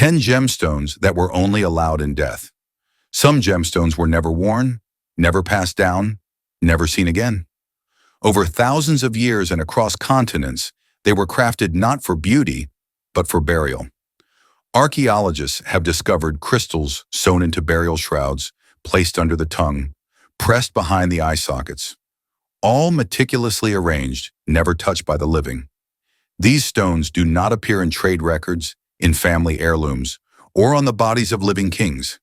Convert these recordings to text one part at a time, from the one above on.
10 gemstones that were only allowed in death. Some gemstones were never worn, never passed down, never seen again. Over thousands of years and across continents, they were crafted not for beauty, but for burial. Archaeologists have discovered crystals sewn into burial shrouds, placed under the tongue, pressed behind the eye sockets, all meticulously arranged, never touched by the living. These stones do not appear in trade records, in family heirlooms, or on the bodies of living kings.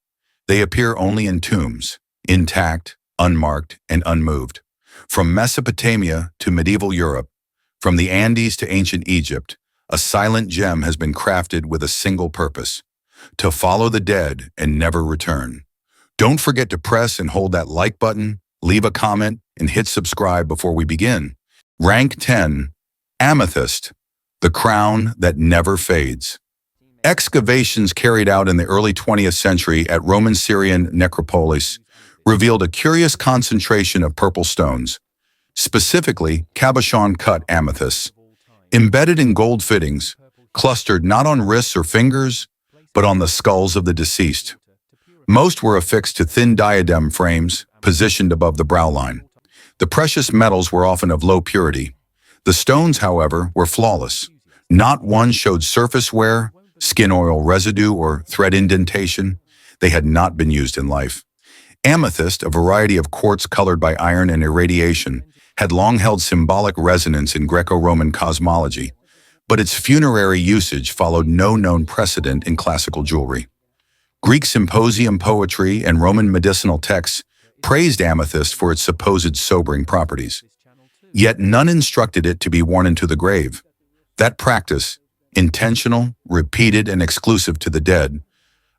They appear only in tombs, intact, unmarked, and unmoved. From Mesopotamia to medieval Europe, from the Andes to ancient Egypt, a silent gem has been crafted with a single purpose: to follow the dead and never return. Don't forget to press and hold that like button, leave a comment, and hit subscribe before we begin. Rank 10. Amethyst, the crown that never fades. Excavations carried out in the early 20th century at Roman Syrian necropolis revealed a curious concentration of purple stones, specifically cabochon-cut amethysts, embedded in gold fittings, clustered not on wrists or fingers, but on the skulls of the deceased. Most were affixed to thin diadem frames positioned above the brow line. The precious metals were often of low purity. The stones, however, were flawless. Not one showed surface wear, skin oil residue, or thread indentation. They had not been used in life. Amethyst, a variety of quartz colored by iron and irradiation, had long held symbolic resonance in Greco-Roman cosmology, but its funerary usage followed no known precedent in classical jewelry. Greek symposium poetry and Roman medicinal texts praised amethyst for its supposed sobering properties. Yet none instructed it to be worn into the grave. That practice, intentional, repeated, and exclusive to the dead,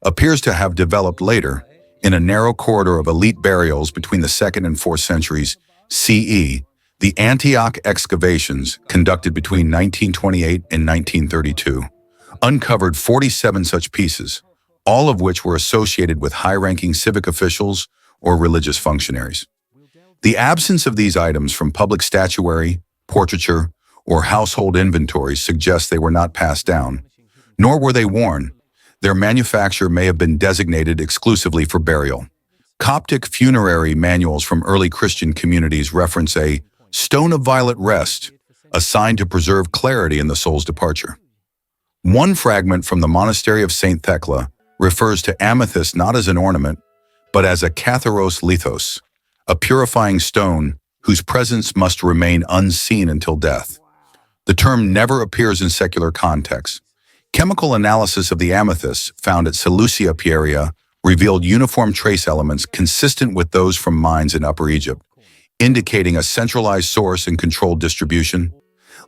appears to have developed later in a narrow corridor of elite burials between the 2nd and 4th centuries CE. The Antioch excavations, conducted between 1928 and 1932, uncovered 47 such pieces, all of which were associated with high-ranking civic officials or religious functionaries. The absence of these items from public statuary, portraiture, or household inventories suggests they were not passed down, nor were they worn. Their manufacture may have been designated exclusively for burial. Coptic funerary manuals from early Christian communities reference a stone of violet rest, a sign to preserve clarity in the soul's departure. One fragment from the monastery of St. Thecla refers to amethyst not as an ornament, but as a katharos lithos, a purifying stone whose presence must remain unseen until death. The term never appears in secular contexts. Chemical analysis of the amethysts found at Seleucia Pieria revealed uniform trace elements consistent with those from mines in Upper Egypt, indicating a centralized source and controlled distribution,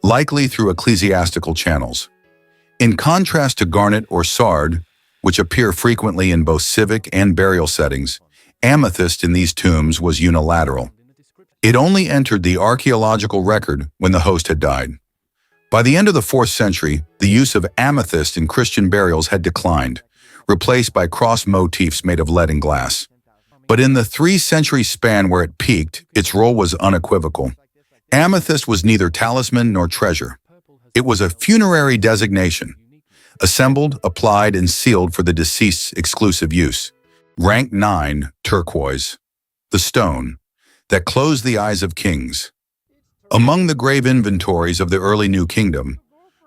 likely through ecclesiastical channels. In contrast to garnet or sard, which appear frequently in both civic and burial settings, amethyst in these tombs was unilateral. It only entered the archaeological record when the host had died. By the end of the 4th century, the use of amethyst in Christian burials had declined, replaced by cross motifs made of lead and glass. But in the 3-century span where it peaked, its role was unequivocal. Amethyst was neither talisman nor treasure. It was a funerary designation, assembled, applied, and sealed for the deceased's exclusive use. Rank 9. Turquoise, the stone that closed the eyes of kings. Among the grave inventories of the early New Kingdom,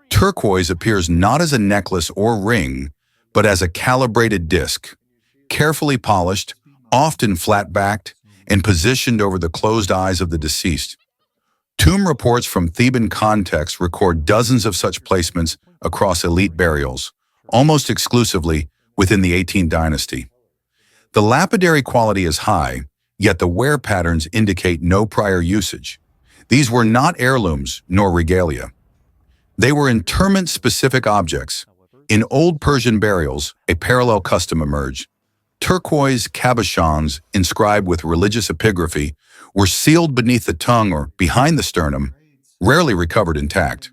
turquoise appears not as a necklace or ring, but as a calibrated disc, carefully polished, often flat-backed, and positioned over the closed eyes of the deceased. Tomb reports from Theban contexts record dozens of such placements across elite burials, almost exclusively within the 18th dynasty. The lapidary quality is high, yet the wear patterns indicate no prior usage. These were not heirlooms nor regalia. They were interment-specific objects. In old Persian burials, a parallel custom emerged. Turquoise cabochons, inscribed with religious epigraphy, were sealed beneath the tongue or behind the sternum, rarely recovered intact.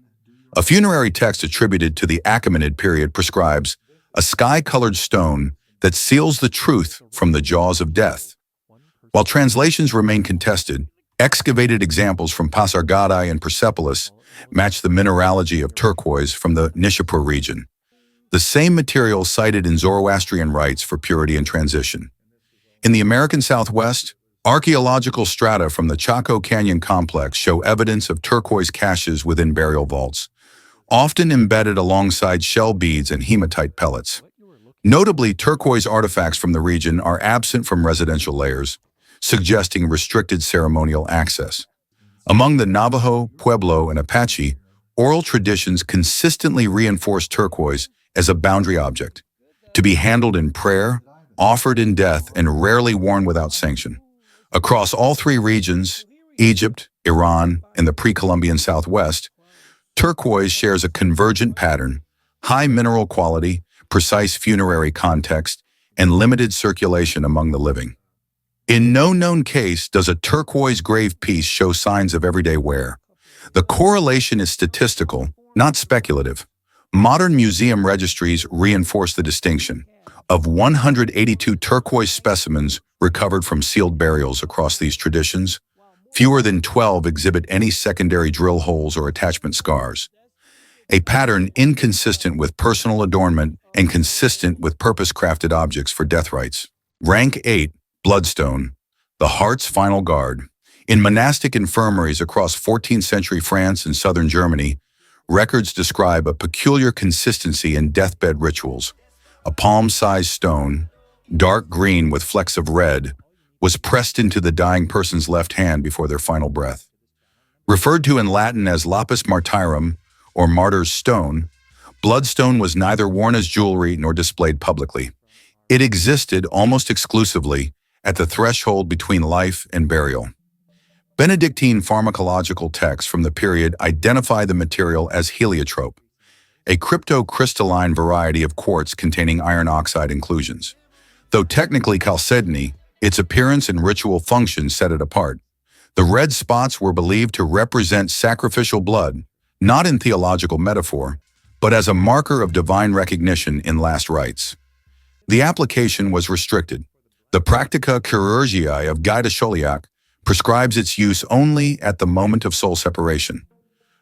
A funerary text attributed to the Achaemenid period prescribes a sky-colored stone that seals the truth from the jaws of death. While translations remain contested, excavated examples from Pasargadae and Persepolis match the mineralogy of turquoise from the Nishapur region. the same material cited in Zoroastrian rites for purity and transition. In the American Southwest, archaeological strata from the Chaco Canyon complex show evidence of turquoise caches within burial vaults, often embedded alongside shell beads and hematite pellets. Notably, turquoise artifacts from the region are absent from residential layers, suggesting restricted ceremonial access. Among the Navajo, Pueblo, and Apache, oral traditions consistently reinforce turquoise as a boundary object, to be handled in prayer, offered in death, and rarely worn without sanction. Across all three regions, Egypt, Iran, and the pre-Columbian Southwest, turquoise shares a convergent pattern: high mineral quality, precise funerary context, and limited circulation among the living. In no known case does a turquoise grave piece show signs of everyday wear. The correlation is statistical, not speculative. Modern museum registries reinforce the distinction. Of 182 turquoise specimens recovered from sealed burials across these traditions, fewer than 12 exhibit any secondary drill holes or attachment scars, a pattern inconsistent with personal adornment and consistent with purpose-crafted objects for death rites. Rank 8, Bloodstone, the heart's final guard. In monastic infirmaries across 14th century France and southern Germany, records describe a peculiar consistency in deathbed rituals. A palm-sized stone, dark green with flecks of red, was pressed into the dying person's left hand before their final breath. Referred to in Latin as lapis martyrum, or martyr's stone, bloodstone was neither worn as jewelry nor displayed publicly. It existed almost exclusively at the threshold between life and burial. Benedictine pharmacological texts from the period identify the material as heliotrope, a cryptocrystalline variety of quartz containing iron oxide inclusions. Though technically chalcedony, its appearance and ritual function set it apart. The red spots were believed to represent sacrificial blood, not in theological metaphor, but as a marker of divine recognition in last rites. The application was restricted. The Practica Chirurgiae of Guy de Chauliac prescribes its use only at the moment of soul separation.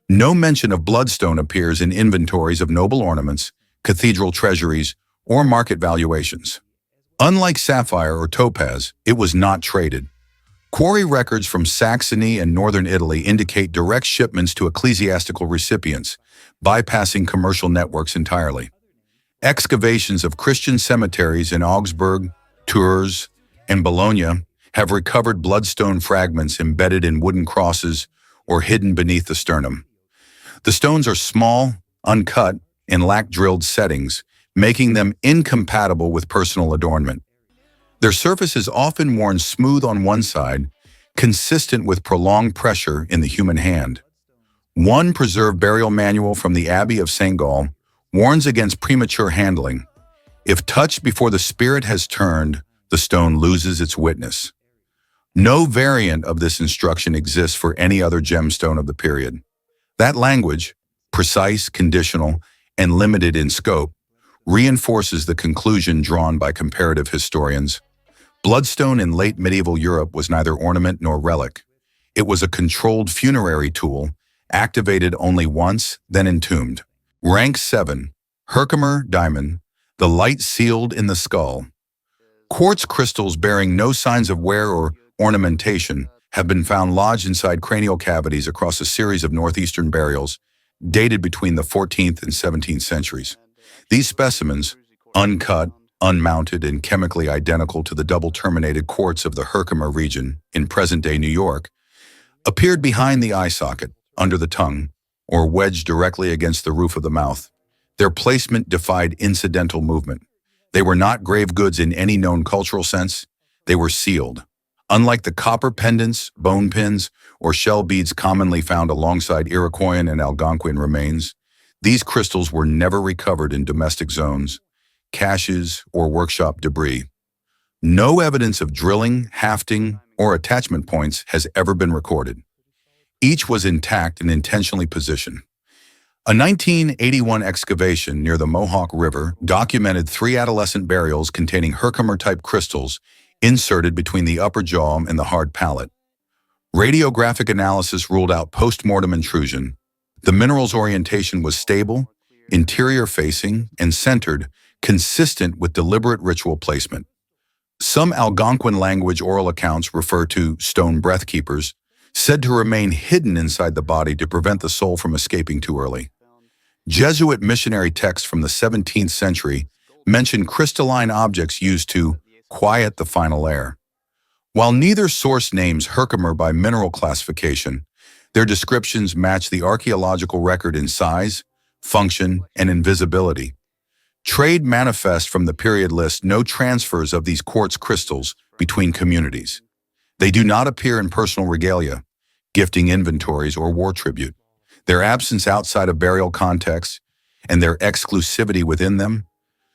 No mention of bloodstone appears in inventories of noble ornaments, cathedral treasuries, or market valuations. Unlike sapphire or topaz, it was not traded. Quarry records from Saxony and northern Italy indicate direct shipments to ecclesiastical recipients, bypassing commercial networks entirely. Excavations of Christian cemeteries in Augsburg, Tours, and Bologna have recovered bloodstone fragments embedded in wooden crosses or hidden beneath the sternum. The stones are small, uncut, and lack drilled settings, making them incompatible with personal adornment. Their surface is often worn smooth on one side, consistent with prolonged pressure in the human hand. One preserved burial manual from the Abbey of St. Gall warns against premature handling. If touched before the spirit has turned, the stone loses its witness. No variant of this instruction exists for any other gemstone of the period. That language, precise, conditional, and limited in scope, reinforces the conclusion drawn by comparative historians. Bloodstone in late medieval Europe was neither ornament nor relic. It was a controlled funerary tool, activated only once, then entombed. Rank 7, Herkimer Diamond, the light sealed in the skull. Quartz crystals bearing no signs of wear or ornamentation have been found lodged inside cranial cavities across a series of northeastern burials, dated between the 14th and 17th centuries. These specimens, uncut, unmounted, and chemically identical to the double-terminated quartz of the Herkimer region in present-day New York, appeared behind the eye socket, under the tongue, or wedged directly against the roof of the mouth. Their placement defied incidental movement. They were not grave goods in any known cultural sense. They were sealed. Unlike the copper pendants, bone pins, or shell beads commonly found alongside Iroquoian and Algonquin remains, these crystals were never recovered in domestic zones, caches, or workshop debris. No evidence of drilling, hafting, or attachment points has ever been recorded. Each was intact and intentionally positioned. A 1981 excavation near the Mohawk River documented 3 adolescent burials containing Herkimer-type crystals inserted between the upper jaw and the hard palate. Radiographic analysis ruled out post-mortem intrusion. The mineral's orientation was stable, interior-facing, and centered, consistent with deliberate ritual placement. Some Algonquin language oral accounts refer to stone breath keepers, said to remain hidden inside the body to prevent the soul from escaping too early. Jesuit missionary texts from the 17th century mention crystalline objects used to quiet the final air. While neither source names Herkimer by mineral classification, their descriptions match the archaeological record in size, function, and invisibility. Trade manifest from the period list no transfers of these quartz crystals between communities. They do not appear in personal regalia, gifting inventories, or war tribute. Their absence outside of burial context and their exclusivity within them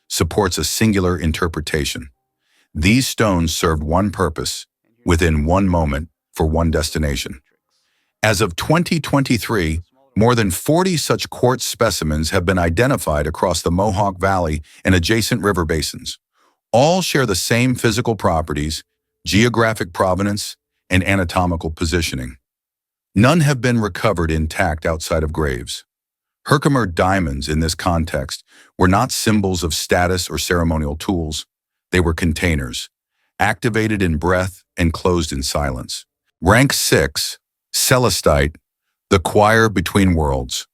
supports a singular interpretation. These stones served one purpose, within one moment, for one destination. As of 2023, more than 40 such quartz specimens have been identified across the Mohawk Valley and adjacent river basins. All share the same physical properties, geographic provenance, and anatomical positioning. None have been recovered intact outside of graves. Herkimer diamonds, in this context, were not symbols of status or ceremonial tools. They were containers, activated in breath and closed in silence. Rank 6, Celestite, the choir between worlds.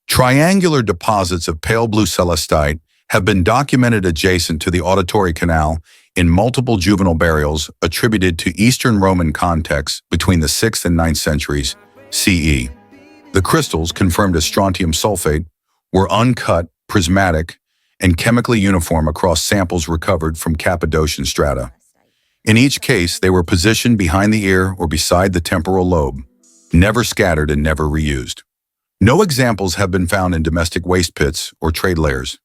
Triangular deposits of pale blue celestite have been documented adjacent to the auditory canal in multiple juvenile burials attributed to Eastern Roman contexts between the 6th and 9th centuries CE. The crystals, confirmed as strontium sulfate, were uncut, prismatic, and chemically uniform across samples recovered from Cappadocian strata. In each case, they were positioned behind the ear or beside the temporal lobe, never scattered and never reused. No examples have been found in domestic waste pits or trade layers.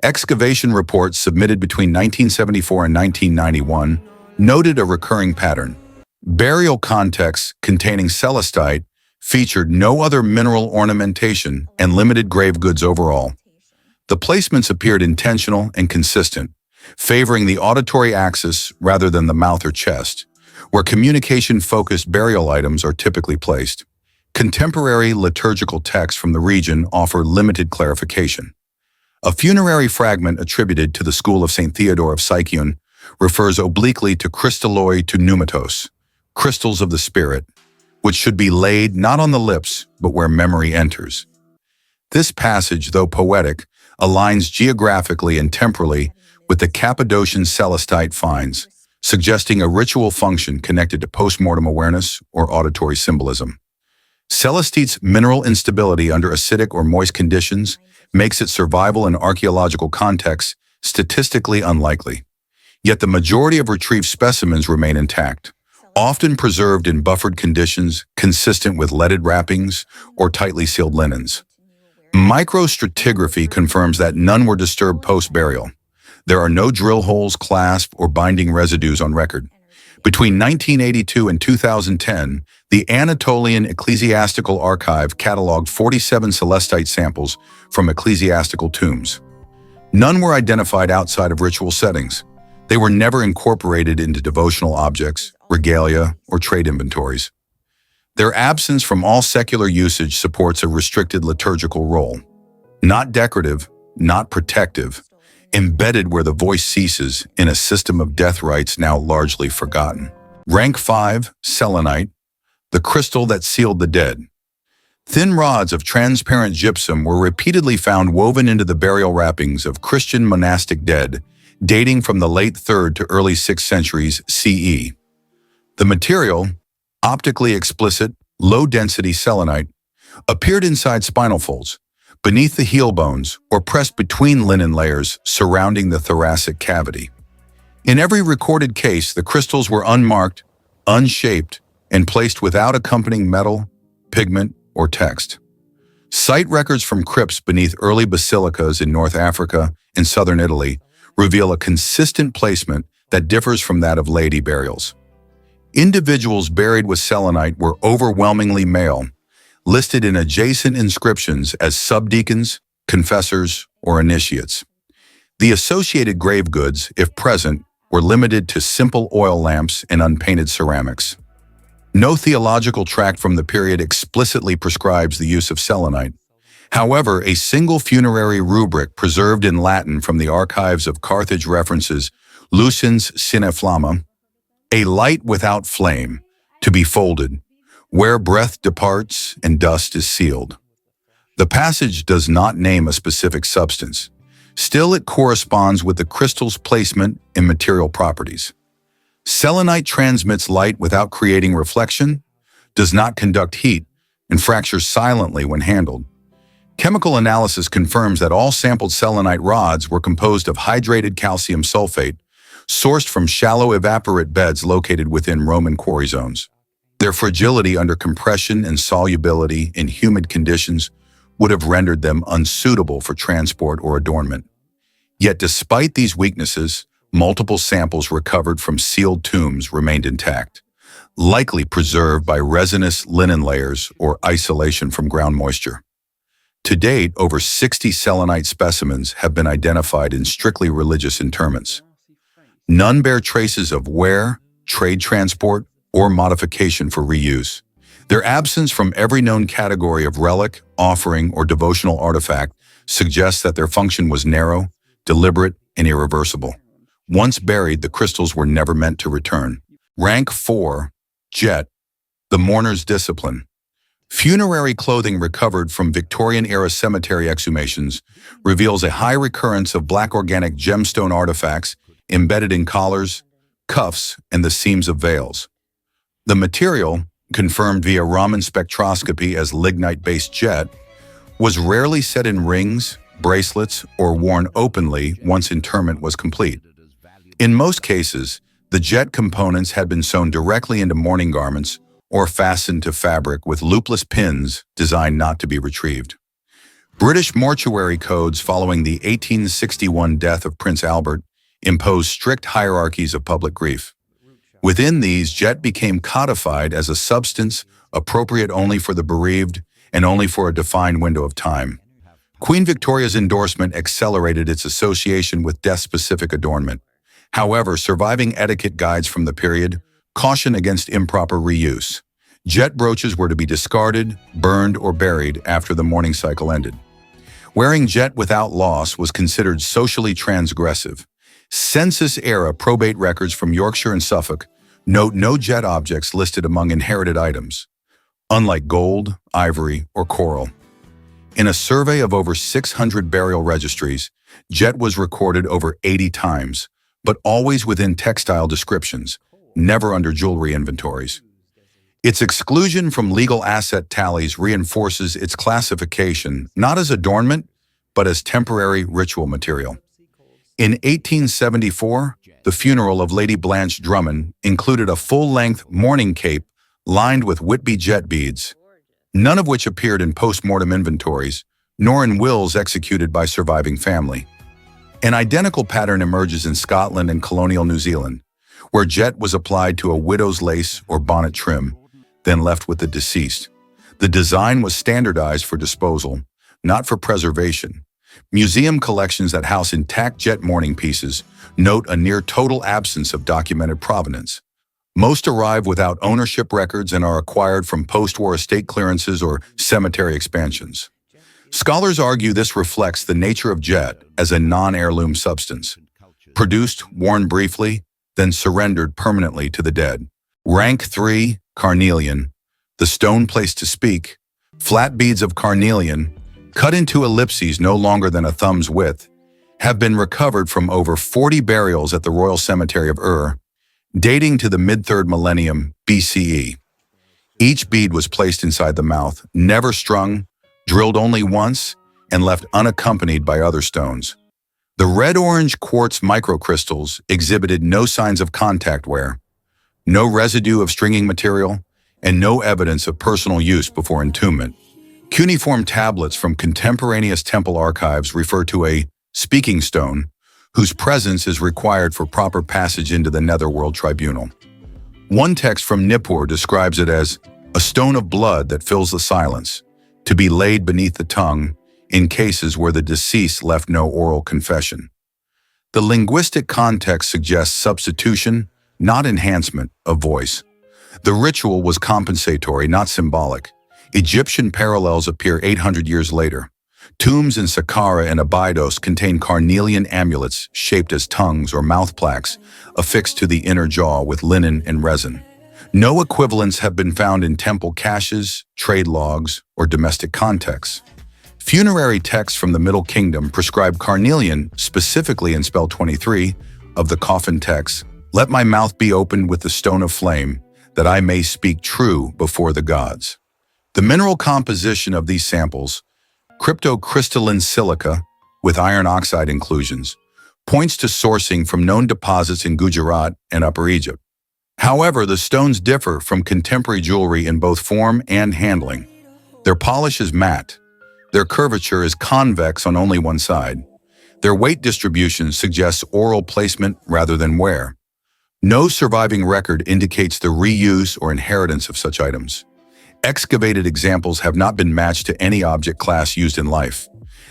Excavation reports submitted between 1974 and 1991 noted a recurring pattern. Burial contexts containing celestite featured no other mineral ornamentation and limited grave goods overall. The placements appeared intentional and consistent, favoring the auditory axis rather than the mouth or chest, where communication-focused burial items are typically placed. Contemporary liturgical texts from the region offer limited clarification. A funerary fragment attributed to the school of St. Theodore of Sicyon refers obliquely to crystalloi to pneumatos, crystals of the spirit, which should be laid not on the lips, but where memory enters. This passage, though poetic, aligns geographically and temporally with the Cappadocian celestite finds, suggesting a ritual function connected to post-mortem awareness or auditory symbolism. Celestite's mineral instability under acidic or moist conditions makes its survival in archaeological contexts statistically unlikely. Yet the majority of retrieved specimens remain intact, often preserved in buffered conditions consistent with leaded wrappings or tightly sealed linens. Microstratigraphy confirms that none were disturbed post-burial. There are no drill holes, clasp, or binding residues on record. Between 1982 and 2010, the Anatolian Ecclesiastical Archive cataloged 47 celestite samples from ecclesiastical tombs. None were identified outside of ritual settings. They were never incorporated into devotional objects, regalia, or trade inventories. Their absence from all secular usage supports a restricted liturgical role. Not decorative, not protective, embedded where the voice ceases in a system of death rites now largely forgotten. Rank 5, Selenite, the crystal that sealed the dead. Thin rods of transparent gypsum were repeatedly found woven into the burial wrappings of Christian monastic dead, dating from the late 3rd to early 6th centuries CE. The material, optically explicit, low-density selenite, appeared inside spinal folds, beneath the heel bones, or pressed between linen layers surrounding the thoracic cavity. In every recorded case, the crystals were unmarked, unshaped, and placed without accompanying metal, pigment, or text. Site records from crypts beneath early basilicas in North Africa and southern Italy reveal a consistent placement that differs from that of laity burials. Individuals buried with selenite were overwhelmingly male, listed in adjacent inscriptions as subdeacons, confessors, or initiates. The associated grave goods, if present, were limited to simple oil lamps and unpainted ceramics. No theological tract from the period explicitly prescribes the use of selenite. However, a single funerary rubric preserved in Latin from the archives of Carthage references Lucens sine flamma, a light without flame, to be folded, where breath departs and dust is sealed. The passage does not name a specific substance. Still, it corresponds with the crystal's placement and material properties. Selenite transmits light without creating reflection, does not conduct heat, and fractures silently when handled. Chemical analysis confirms that all sampled selenite rods were composed of hydrated calcium sulfate, sourced from shallow evaporite beds located within Roman quarry zones. Their fragility under compression and solubility in humid conditions would have rendered them unsuitable for transport or adornment. Yet despite these weaknesses, multiple samples recovered from sealed tombs remained intact, likely preserved by resinous linen layers or isolation from ground moisture. To date, over 60 selenite specimens have been identified in strictly religious interments. None bear traces of wear, trade transport, or modification for reuse. Their absence from every known category of relic, offering, or devotional artifact suggests that their function was narrow, deliberate, and irreversible. Once buried, the crystals were never meant to return. Rank 4. Jet. The mourner's discipline. Funerary clothing recovered from Victorian-era cemetery exhumations reveals a high recurrence of black organic gemstone artifacts embedded in collars, cuffs, and the seams of veils. The material, confirmed via Raman spectroscopy as lignite-based jet, was rarely set in rings, bracelets, or worn openly once interment was complete. In most cases, the jet components had been sewn directly into mourning garments or fastened to fabric with loopless pins designed not to be retrieved. British mortuary codes following the 1861 death of Prince Albert imposed strict hierarchies of public grief. Within these, jet became codified as a substance appropriate only for the bereaved and only for a defined window of time. Queen Victoria's endorsement accelerated its association with death-specific adornment. However, surviving etiquette guides from the period caution against improper reuse. Jet brooches were to be discarded, burned, or buried after the mourning cycle ended. Wearing jet without loss was considered socially transgressive. Census-era probate records from Yorkshire and Suffolk note no jet objects listed among inherited items, unlike gold, ivory, or coral. In a survey of over 600 burial registries, jet was recorded over 80 times, but always within textile descriptions, never under jewelry inventories. Its exclusion from legal asset tallies reinforces its classification not as adornment, but as temporary ritual material. In 1874, the funeral of Lady Blanche Drummond included a full-length mourning cape lined with Whitby jet beads, none of which appeared in post-mortem inventories, nor in wills executed by surviving family. An identical pattern emerges in Scotland and colonial New Zealand, where jet was applied to a widow's lace or bonnet trim, then left with the deceased. The design was standardized for disposal, not for preservation. Museum collections that house intact jet mourning pieces note a near-total absence of documented provenance. Most arrive without ownership records and are acquired from post-war estate clearances or cemetery expansions. Scholars argue this reflects the nature of jet as a non-heirloom substance, produced, worn briefly, then surrendered permanently to the dead. Rank 3. Carnelian. The stone placed to speak. Flat beads of carnelian, cut into ellipses no longer than a thumb's width, have been recovered from over 40 burials at the Royal Cemetery of Ur, dating to the mid-3rd millennium BCE. Each bead was placed inside the mouth, never strung, drilled only once, and left unaccompanied by other stones. The red-orange quartz microcrystals exhibited no signs of contact wear, no residue of stringing material, and no evidence of personal use before entombment. Cuneiform tablets from contemporaneous temple archives refer to a speaking stone, whose presence is required for proper passage into the netherworld tribunal. One text from Nippur describes it as a stone of blood that fills the silence, to be laid beneath the tongue in cases where the deceased left no oral confession. The linguistic context suggests substitution, not enhancement, of voice. The ritual was compensatory, not symbolic. Egyptian parallels appear 800 years later. Tombs in Saqqara and Abydos contain carnelian amulets shaped as tongues or mouth plaques affixed to the inner jaw with linen and resin. No equivalents have been found in temple caches, trade logs, or domestic contexts. Funerary texts from the Middle Kingdom prescribe carnelian, specifically in spell 23 of the coffin text, "Let my mouth be opened with the stone of flame, that I may speak true before the gods." The mineral composition of these samples, cryptocrystalline silica with iron oxide inclusions, points to sourcing from known deposits in Gujarat and Upper Egypt. However, the stones differ from contemporary jewelry in both form and handling. Their polish is matte. Their curvature is convex on only one side. Their weight distribution suggests oral placement rather than wear. No surviving record indicates the reuse or inheritance of such items. Excavated examples have not been matched to any object class used in life.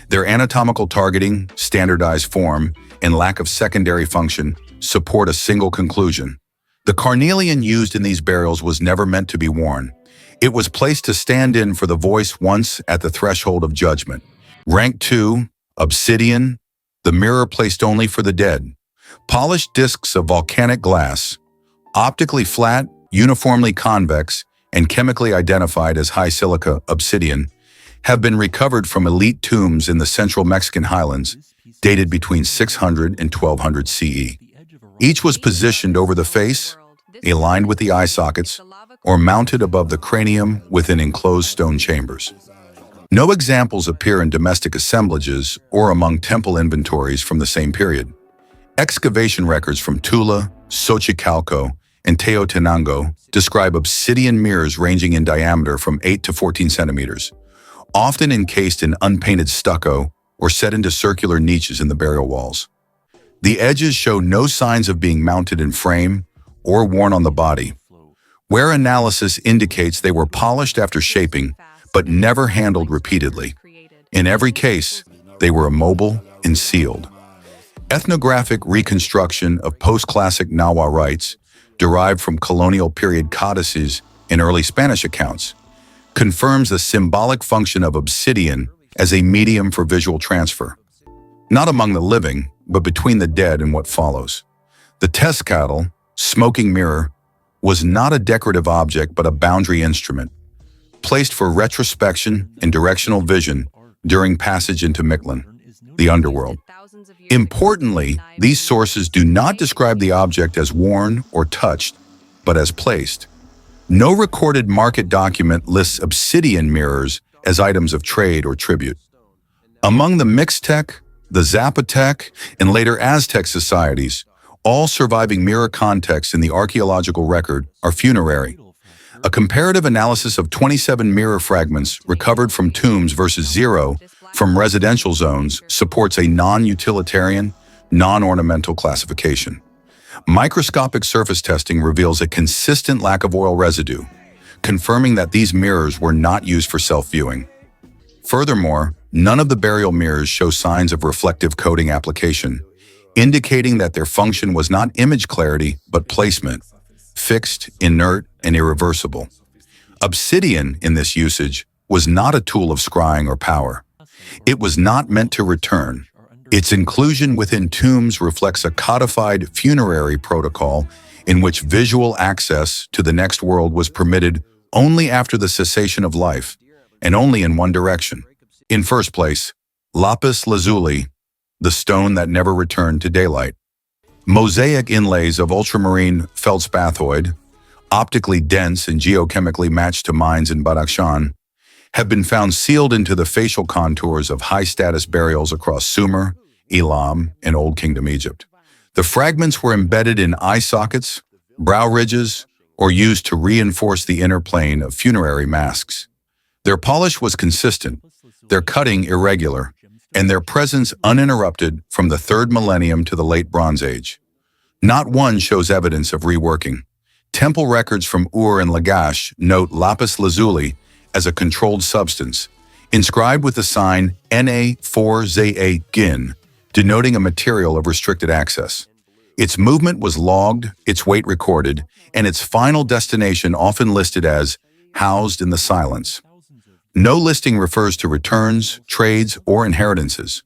Their anatomical targeting, standardized form, and lack of secondary function support a single conclusion. The carnelian used in these burials was never meant to be worn. It was placed to stand in for the voice once at the threshold of judgment. Rank 2, obsidian, the mirror placed only for the dead. Polished discs of volcanic glass, optically flat, uniformly convex, and chemically identified as high silica obsidian, have been recovered from elite tombs in the central Mexican highlands, dated between 600 and 1200 CE. Each was positioned over the face, aligned with the eye sockets, or mounted above the cranium within enclosed stone chambers. No examples appear in domestic assemblages or among temple inventories from the same period. Excavation records from Tula, Xochicalco, and Teotihuacan describe obsidian mirrors ranging in diameter from 8 to 14 centimeters, often encased in unpainted stucco or set into circular niches in the burial walls. The edges show no signs of being mounted in frame or worn on the body. Wear analysis indicates they were polished after shaping, but never handled repeatedly. In every case, they were immobile and sealed. Ethnographic reconstruction of post-classic Nahua rites, derived from colonial period codices and early Spanish accounts, confirms the symbolic function of obsidian as a medium for visual transfer, not among the living, but between the dead and what follows. The tezcatl, smoking mirror, was not a decorative object but a boundary instrument, placed for retrospection and directional vision during passage into Mictlan, the underworld. Importantly, these sources do not describe the object as worn or touched, but as placed. No recorded market document lists obsidian mirrors as items of trade or tribute. Among the Mixtec, the Zapotec, and later Aztec societies, all surviving mirror contexts in the archaeological record are funerary. A comparative analysis of 27 mirror fragments recovered from tombs versus 0 from residential zones supports a non-utilitarian, non-ornamental classification. Microscopic surface testing reveals a consistent lack of oil residue, confirming that these mirrors were not used for self-viewing. Furthermore, none of the burial mirrors show signs of reflective coating application, indicating that their function was not image clarity but placement, fixed, inert, and irreversible. Obsidian, in this usage, was not a tool of scrying or power. It was not meant to return. Its inclusion within tombs reflects a codified funerary protocol in which visual access to the next world was permitted only after the cessation of life, and only in one direction. In first place, Lapis Lazuli, the stone that never returned to daylight. Mosaic inlays of ultramarine feldspathoid, optically dense and geochemically matched to mines in Badakhshan, have been found sealed into the facial contours of high-status burials across Sumer, Elam, and Old Kingdom Egypt. The fragments were embedded in eye sockets, brow ridges, or used to reinforce the inner plane of funerary masks. Their polish was consistent, their cutting irregular, and their presence uninterrupted from the 3rd millennium to the late Bronze Age. Not one shows evidence of reworking. Temple records from Ur and Lagash note lapis lazuli as a controlled substance, inscribed with the sign Na4Za Gin, denoting a material of restricted access. Its movement was logged, its weight recorded, and its final destination often listed as housed in the silence. No listing refers to returns, trades, or inheritances.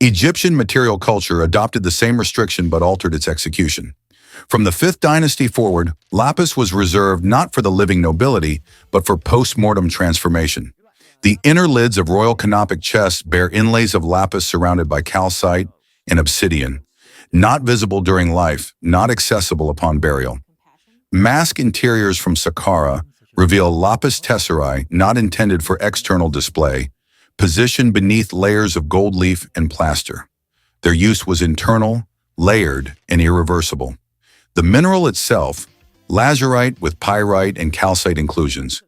Egyptian material culture adopted the same restriction but altered its execution. From the 5th dynasty forward, lapis was reserved not for the living nobility, but for post-mortem transformation. The inner lids of royal canopic chests bear inlays of lapis surrounded by calcite and obsidian, not visible during life, not accessible upon burial. Mask interiors from Saqqara reveal lapis tesserae not intended for external display, positioned beneath layers of gold leaf and plaster. Their use was internal, layered, and irreversible. The mineral itself, lazurite with pyrite and calcite inclusions,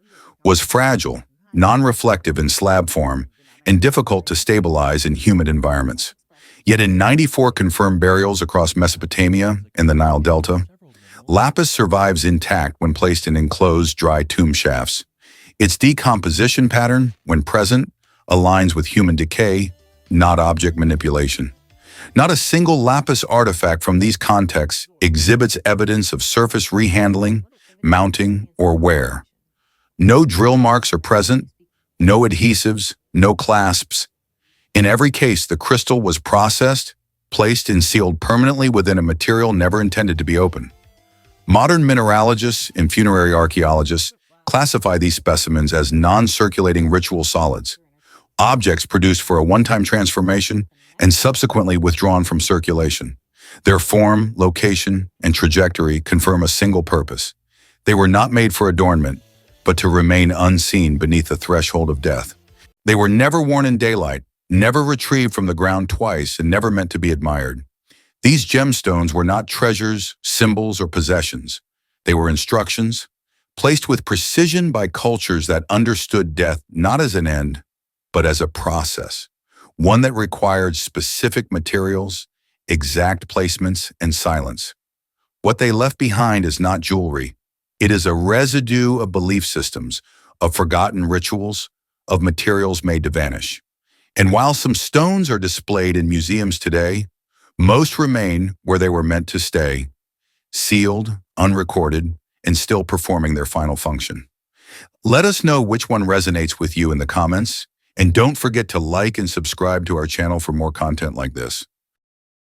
was fragile, non-reflective in slab form, and difficult to stabilize in humid environments. Yet in 94 confirmed burials across Mesopotamia and the Nile Delta, lapis survives intact when placed in enclosed dry tomb shafts. Its decomposition pattern, when present, aligns with human decay, not object manipulation. Not a single lapis artifact from these contexts exhibits evidence of surface rehandling, mounting, or wear. No drill marks are present, no adhesives, no clasps. In every case, the crystal was processed, placed and sealed permanently within a material never intended to be open. Modern mineralogists and funerary archaeologists classify these specimens as non-circulating ritual solids, objects produced for a one-time transformation and subsequently withdrawn from circulation. Their form, location, and trajectory confirm a single purpose. They were not made for adornment, but to remain unseen beneath the threshold of death. They were never worn in daylight, never retrieved from the ground twice, and never meant to be admired. These gemstones were not treasures, symbols, or possessions. They were instructions, placed with precision by cultures that understood death not as an end, but as a process, one that required specific materials, exact placements, and silence. What they left behind is not jewelry. It is a residue of belief systems, of forgotten rituals, of materials made to vanish. And while some stones are displayed in museums today, most remain where they were meant to stay, sealed, unrecorded, and still performing their final function. Let us know which one resonates with you in the comments, and don't forget to like and subscribe to our channel for more content like this.